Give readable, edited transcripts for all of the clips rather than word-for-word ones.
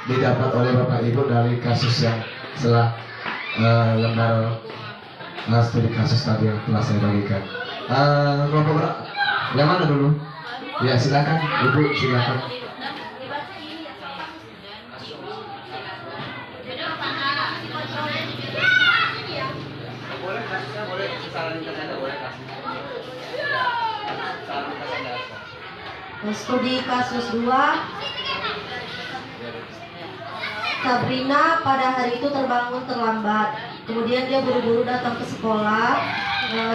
didapat oleh Bapak Ibu dari kasus yang setelah lembar studi kasus tadi yang telah saya bagikan. Kelompok yang mana dulu? Ya silakan Ibu, silakan. Studi kasus 2, Sabrina pada hari itu terbangun terlambat. Kemudian dia buru-buru datang ke sekolah,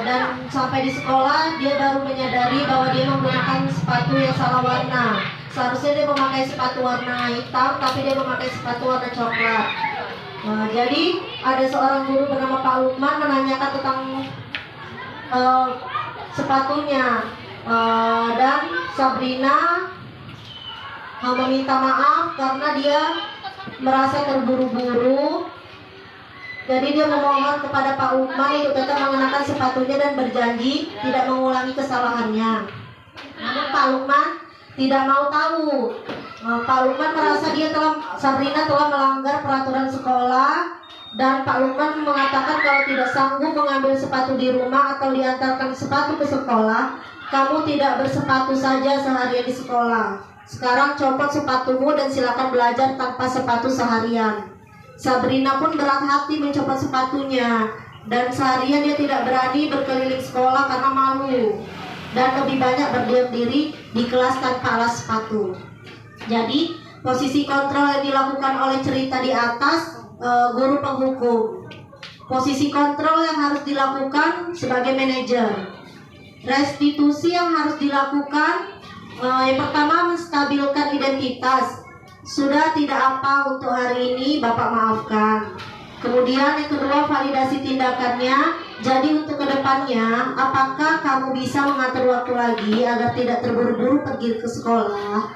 dan sampai di sekolah dia baru menyadari bahwa dia menggunakan sepatu yang salah warna. Seharusnya dia memakai sepatu warna hitam, tapi dia memakai sepatu warna coklat. Jadi ada seorang guru bernama Pak Lukman menanyakan tentang sepatunya, dan Sabrina meminta maaf karena dia merasa terburu-buru. Jadi dia memohon kepada Pak Lukman untuk tetap mengenakan sepatunya dan berjanji tidak mengulangi kesalahannya. Namun Pak Lukman tidak mau tahu. Pak Lukman merasa Sabrina telah melanggar peraturan sekolah, dan Pak Lukman mengatakan kalau tidak sanggup mengambil sepatu di rumah atau diantarkan sepatu ke sekolah, kamu tidak bersepatu saja seharian di sekolah. Sekarang copot sepatumu dan silakan belajar tanpa sepatu seharian. Sabrina pun berat hati mencopot sepatunya, dan seharian dia tidak berani berkeliling sekolah karena malu, dan lebih banyak berdiam diri di kelas tanpa alas sepatu. Jadi posisi kontrol yang dilakukan oleh cerita di atas guru penghukum. Posisi kontrol yang harus dilakukan sebagai manajer. Restitusi yang harus dilakukan, yang pertama menstabilkan identitas. Sudah tidak apa untuk hari ini, Bapak maafkan. Kemudian yang kedua, validasi tindakannya. Jadi untuk kedepannya, apakah kamu bisa mengatur waktu lagi agar tidak terburu-buru pergi ke sekolah?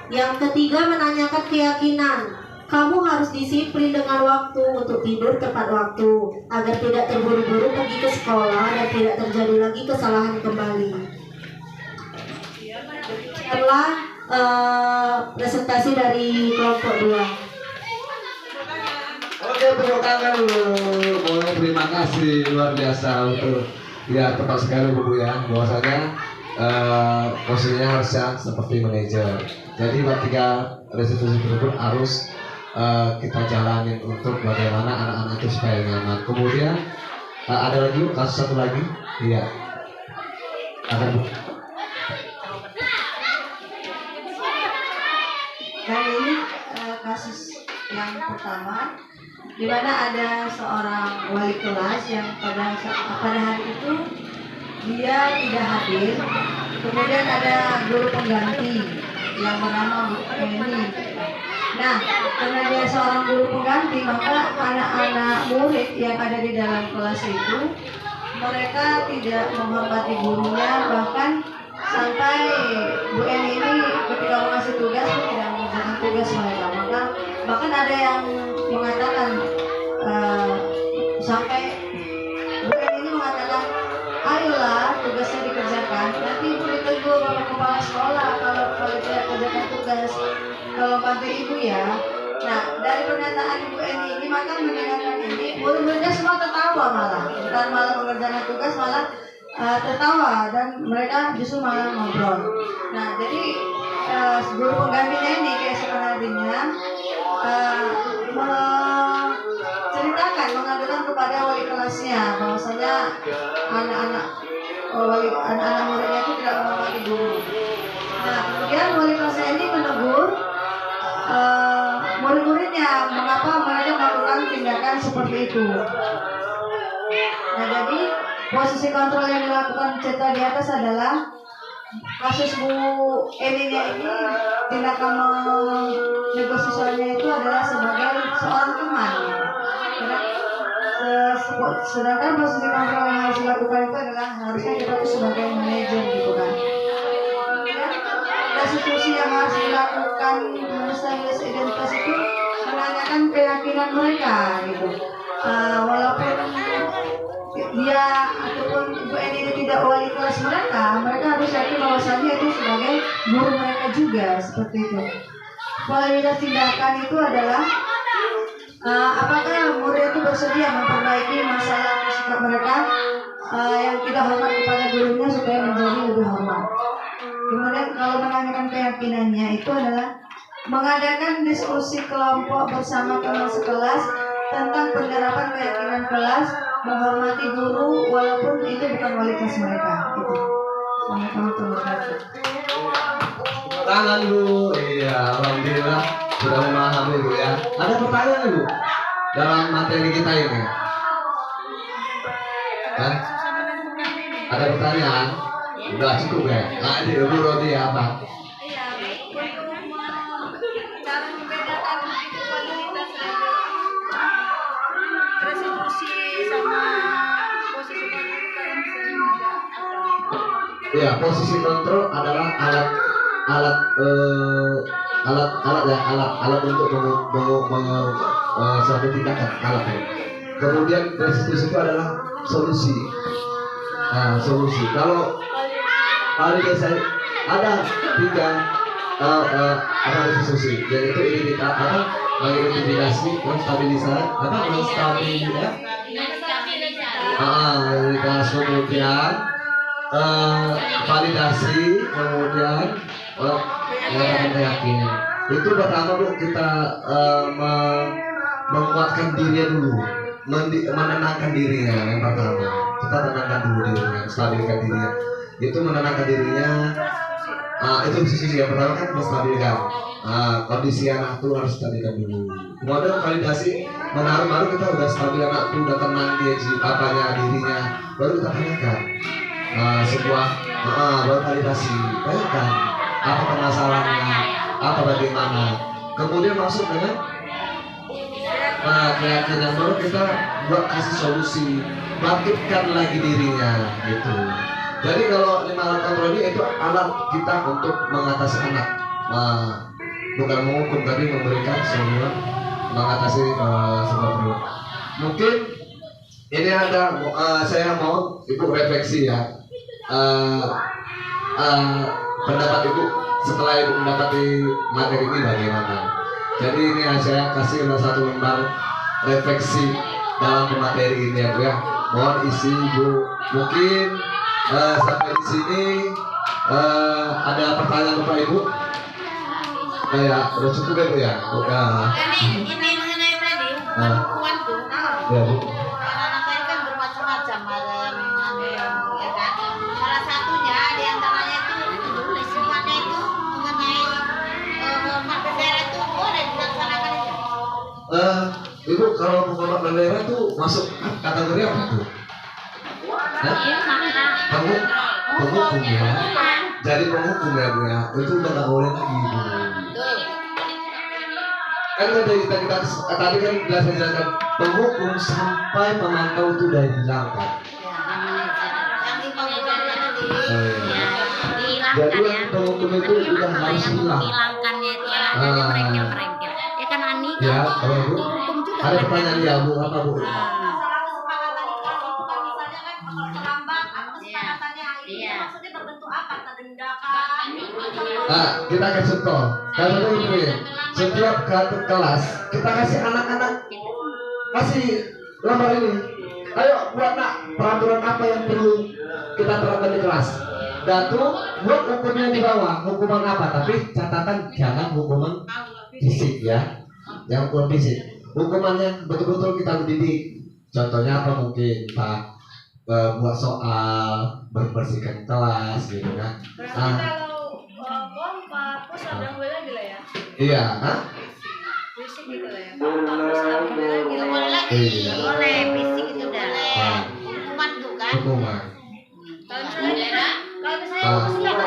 Yang ketiga, menanyakan keyakinan. Kamu harus disiplin dengan waktu untuk tidur tepat waktu agar tidak terburu-buru pergi ke sekolah dan tidak terjadi lagi kesalahan kembali. Setelah presentasi dari kelompok 2. Oke, tepuk tangan dulu. Boleh, terima kasih luar biasa untuk ya tepat sekali Bu ya, bahwasanya posisinya harusnya seperti manajer. Jadi ketika restitusi tersebut harus kita jalanin untuk bagaimana anak-anak itu supaya nyaman. Kemudian ada lagi kasus satu lagi, iya. Akan Dan ini kasus yang pertama, di mana ada seorang wali kelas yang pada hari itu dia tidak hadir. Kemudian ada guru pengganti yang bernama Bu Eni. Nah, karena dia seorang guru pengganti, maka anak-anak murid yang ada di dalam kelas itu mereka tidak menghormati gurunya, bahkan sampai Bu Eni ini ketika mengasih tugas pun tidak mengerjakan tugas mereka. Maka bahkan ada yang mengatakan sampai Bu Eni ini mengatakan, ayolah tugasnya dikerjakan, nanti ibu ditegur oleh kepala sekolah kalau tidak kerjakan tugas, kalau bantu ibu ya. Nah, dari pernyataan Ibu Eni ini, maka mendengarkan ini murid-muridnya semua tertawa, bukan malah mengerjakan tugas, malah tertawa, dan mereka justru malah ngobrol. Nah, jadi guru penggantinya ini keesokan harinya menceritakan, mengadukan kepada wali kelasnya bahwasanya anak-anak muridnya itu tidak menghormati guru. Nah, kemudian wali kelasnya ini menegur murid-muridnya mengapa mereka melakukan tindakan seperti itu. Nah, jadi posisi kontrol yang dilakukan cerita di atas adalah kasus Bu Eni-nya ini, tindakan negosiasinya itu adalah sebagai seorang teman. Sedangkan posisi kontrol yang harus dilakukan itu adalah harusnya kita itu sebagai manajer gitu kan. Restitusi yang harus dilakukan menstabilitas identitas itu menanyakan keyakinan mereka gitu. Walaupun dia ataupun Ibu Eni ini tidak wali kelas mereka harus yakin bahwasannya itu sebagai guru mereka juga, seperti itu. Validitas tindakan itu adalah apakah murid itu bersedia memperbaiki masalah sikap mereka yang tidak hormat kepada gurunya supaya menjadi lebih hormat. Kemudian kalau menanyakan keyakinannya itu adalah mengadakan diskusi kelompok bersama teman sekelas tentang penerapan keyakinan kelas, menghormati guru walaupun itu bukan wali kelas mereka. Gitu. Sama-sama terima kasih. Tangan Bu, iya, alhamdulillah sudah memahami Bu ya. Ada pertanyaan Bu dalam materi kita ini? Hah? Ada pertanyaan? Udah cukup ya? Nah, ini Bu Rodi apa? Iya, untuk cara membedakan validitas restitusi sama posisi kontrol kayak misalnya ada. Ya, posisi kontrol adalah alat untuk suatu tindakan, alat ya. Kemudian restitusi itu adalah solusi. Nah, solusi. Kalau saya ada 3 apa restitusi, yaitu identifikasi, identitas, kemudian validasi, kemudian keyakinan. Itu pertama Bu, kita menguatkan dirinya dulu, menenangkan dirinya yang pertama. Kita tenangkan dulu dirinya, stabilkan dirinya. Itu menenangkan dirinya. Itu sisi yang pertama kan menstabilkan. Kondisi anak itu harus stabilkan dulu. Kemudian validasi, baru kita udah stabil, anak itu udah tenang dia apanya dirinya, baru kita tanyakan sebuah baru validasi, tanyakan apa permasalahannya, apa bagaimana. Kemudian masuk dengan keyakinan, baru kita buat kasih solusi, bangkitkan lagi dirinya gitu. Jadi kalau 5 alat kontrol ini itu alat kita untuk mengatasi anak, bukan menghukum tapi memberikan semua mengatasi seperti itu. Mungkin ini ada saya mau Ibu refleksi ya, pendapat Ibu setelah Ibu mendapati materi ini bagaimana. Jadi ini saya kasih 1 lembar refleksi dalam materi ini ya Bu ya. Mohon isi Ibu. Mungkin sampai di sini ada pertanyaan Bapak Ibu? Kayak udah cukup ya Bu ya? Ini mengenai tadi pengakuan tuh. Ya Bu. Anak saya kan bermacam-macam, ada yang ya kan. Salah satunya di antaranya itu sifatnya itu mengenai hormat bendera itu boleh dilaksanakan itu. Ibu kalau menghormat bendera itu masuk kategori apa tuh? Penghukum ya. Jadi penghukum ya Bu ya. Itu udah nggak boleh lagi Bu. Kan tadi kan jelaskan penghukum sampai pemantau itu udah dihilangkan. Yang di penghukumnya tadi. Jadi yang penghukum itu udah harus hilang. Hilangkannya itu anaknya merengkel-merengkel. Ya kan Ani Ya, kan kalau Bu hukum juga ada kan. pertanyaan ya Bu, apa Bu? Masalah kesepakatan ikhlas itu kan misalnya kan kalau terlambat apa kesepakatannya itu Iya. maksudnya berbentuk apa? Denda kah? Kita kasih contoh. Kalau itu ya, setiap kelas kita kasih anak-anak kasih lembar ini. Ayo buat nak peraturan apa yang perlu kita terapkan di kelas. Dan tuh buat hukumnya di bawah, hukuman apa? Tapi catatan jangan hukuman fisik ya, yang hukuman fisik. Hukumannya betul-betul kita mendidik. Contohnya apa mungkin Pak? Buat soal, berbersihkan kelas gitu kan. Berarti kalau kompak, terus alhamdulillah lagi lah ya. Iya, Fisik gitu lah ya. Kompak, terus alhamdulillah lagi lah. Boleh lagi. Iya. Boleh fisik itu udah. Ah. Hukuman tuh kan. hukuman. Kalau misalnya Bendera. kalau misalnya Ah. kesepakatan